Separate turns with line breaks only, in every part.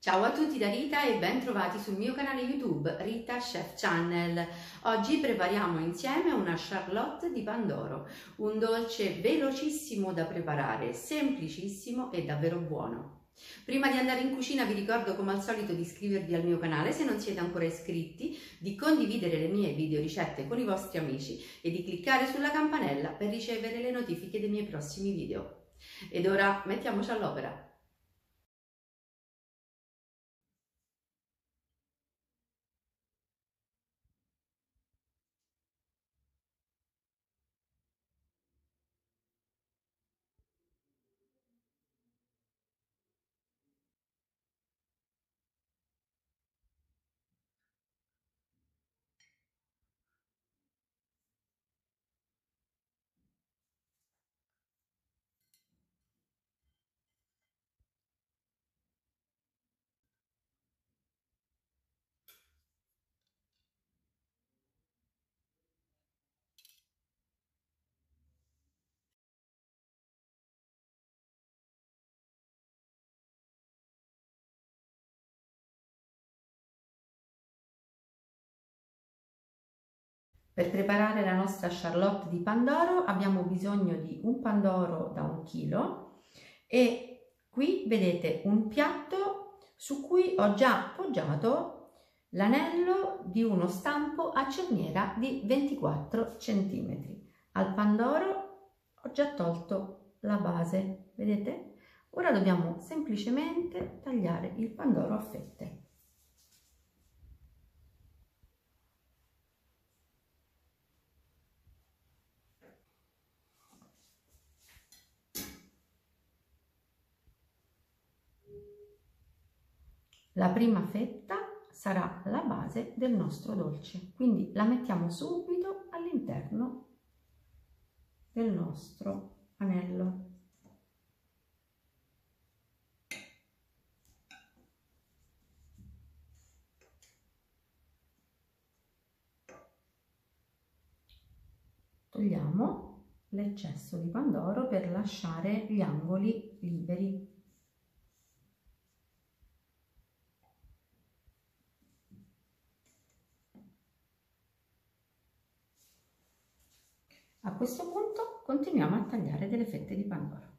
Ciao a tutti da Rita e ben trovati sul mio canale YouTube Rita Chef Channel. Oggi prepariamo insieme una charlotte di pandoro, un dolce velocissimo da preparare, semplicissimo e davvero buono. Prima di andare in cucina vi ricordo come al solito di iscrivervi al mio canale se non siete ancora iscritti, di condividere le mie video ricette con i vostri amici e di cliccare sulla campanella per ricevere le notifiche dei miei prossimi video. Ed ora mettiamoci all'opera. Per preparare la nostra charlotte di pandoro abbiamo bisogno di un pandoro da 1 chilo e qui vedete un piatto su cui ho già poggiato l'anello di uno stampo a cerniera di 24 cm. Al pandoro ho già tolto la base, vedete? Ora dobbiamo semplicemente tagliare il pandoro a fette. La prima fetta sarà la base del nostro dolce, quindi la mettiamo subito all'interno del nostro anello. Togliamo l'eccesso di pandoro per lasciare gli angoli liberi. A questo punto continuiamo a tagliare delle fette di pandoro.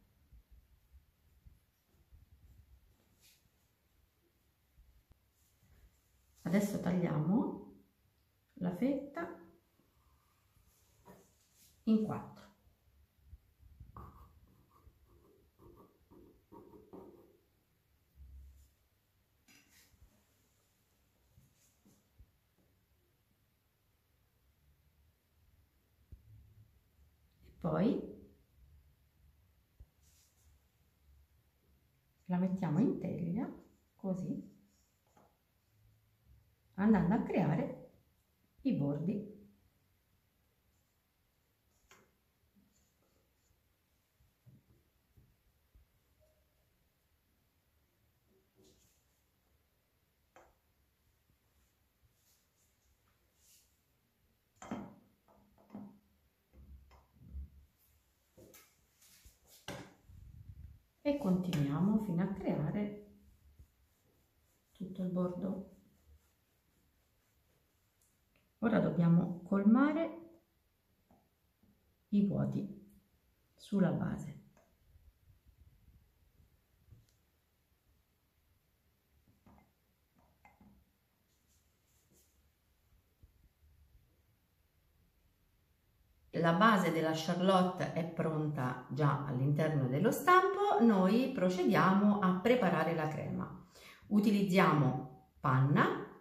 Adesso tagliamo la fetta in 4. Poi la mettiamo in teglia così, andando a creare i bordi. E continuiamo fino a creare tutto il bordo. Ora dobbiamo colmare i vuoti sulla base. La base della charlotte è pronta già all'interno dello stampo, noi procediamo a preparare la crema. Utilizziamo panna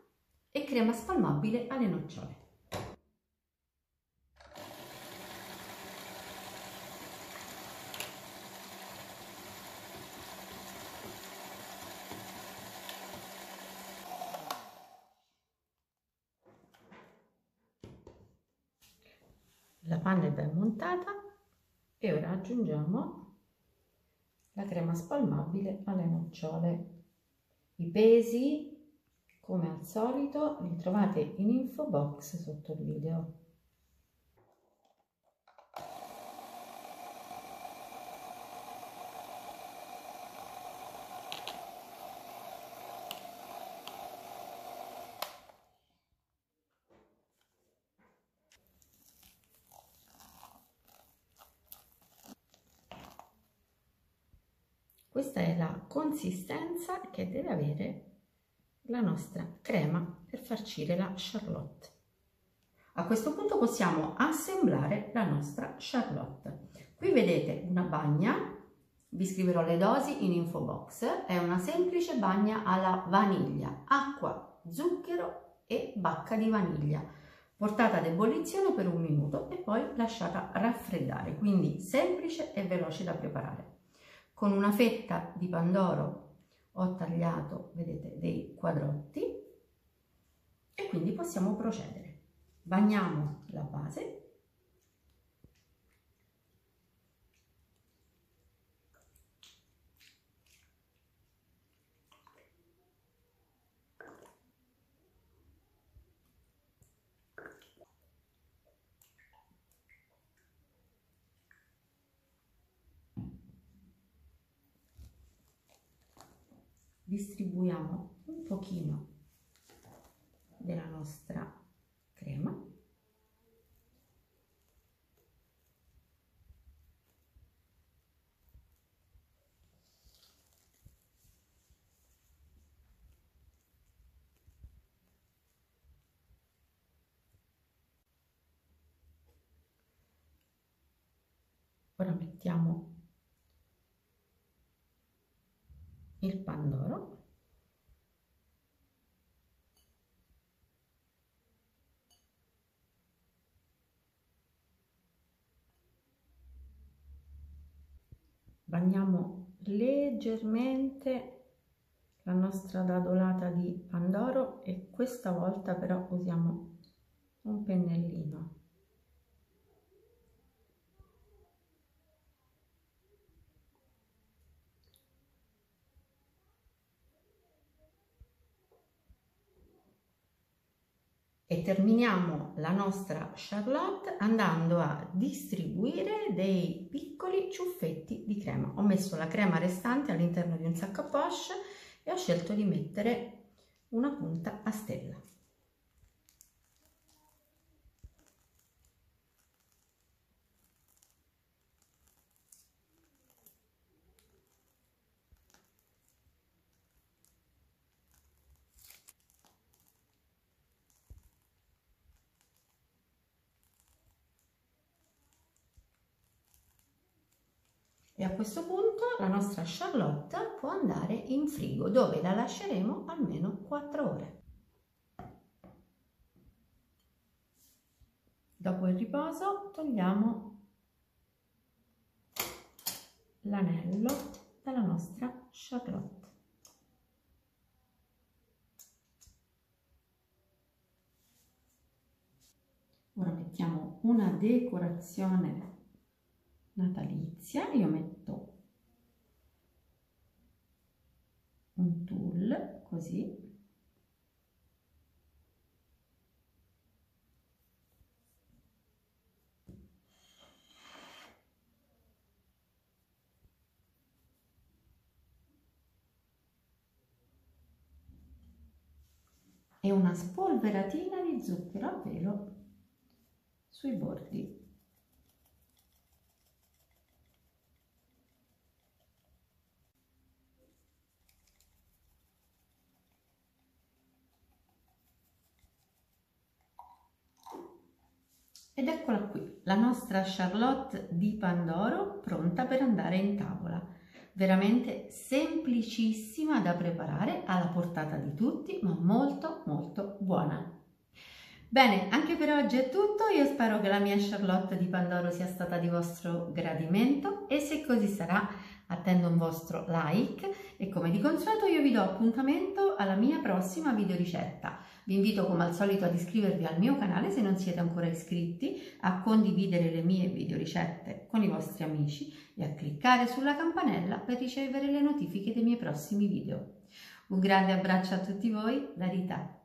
e crema spalmabile alle nocciole. La panna è ben montata e ora aggiungiamo la crema spalmabile alle nocciole. I pesi, come al solito, li trovate in info box sotto il video. questa è la consistenza che deve avere la nostra crema per farcire la charlotte. A questo punto possiamo assemblare la nostra charlotte. Qui vedete una bagna, vi scriverò le dosi in info box, è una semplice bagna alla vaniglia, acqua, zucchero e bacca di vaniglia, portata ad ebollizione per 1 minuto e poi lasciata raffreddare, quindi semplice e veloce da preparare. Con una fetta di pandoro ho tagliato, vedete, dei quadrotti e quindi possiamo procedere. Bagniamo la base. Distribuiamo un pochino della nostra crema. Ora mettiamo il pandoro. Bagniamo leggermente la nostra dadolata di pandoro e questa volta però usiamo un pennellino. E terminiamo la nostra charlotte andando a distribuire dei piccoli ciuffetti di crema. Ho messo la crema restante all'interno di un sacco a poche e ho scelto di mettere una punta a stella. E a questo punto la nostra charlotte può andare in frigo, dove la lasceremo almeno 4 ore. Dopo il riposo togliamo l'anello dalla nostra charlotte. Ora mettiamo una decorazione natalizia. Io metto un tulle così, e una spolveratina di zucchero a velo sui bordi. Ed eccola qui, la nostra charlotte di pandoro pronta per andare in tavola. Veramente semplicissima da preparare, alla portata di tutti, ma molto molto buona. Bene, anche per oggi è tutto. Io spero che la mia charlotte di pandoro sia stata di vostro gradimento e se così sarà attendo un vostro like e come di consueto io vi do appuntamento alla mia prossima videoricetta. Vi invito come al solito ad iscrivervi al mio canale se non siete ancora iscritti, a condividere le mie videoricette con i vostri amici e a cliccare sulla campanella per ricevere le notifiche dei miei prossimi video. Un grande abbraccio a tutti voi da Rita.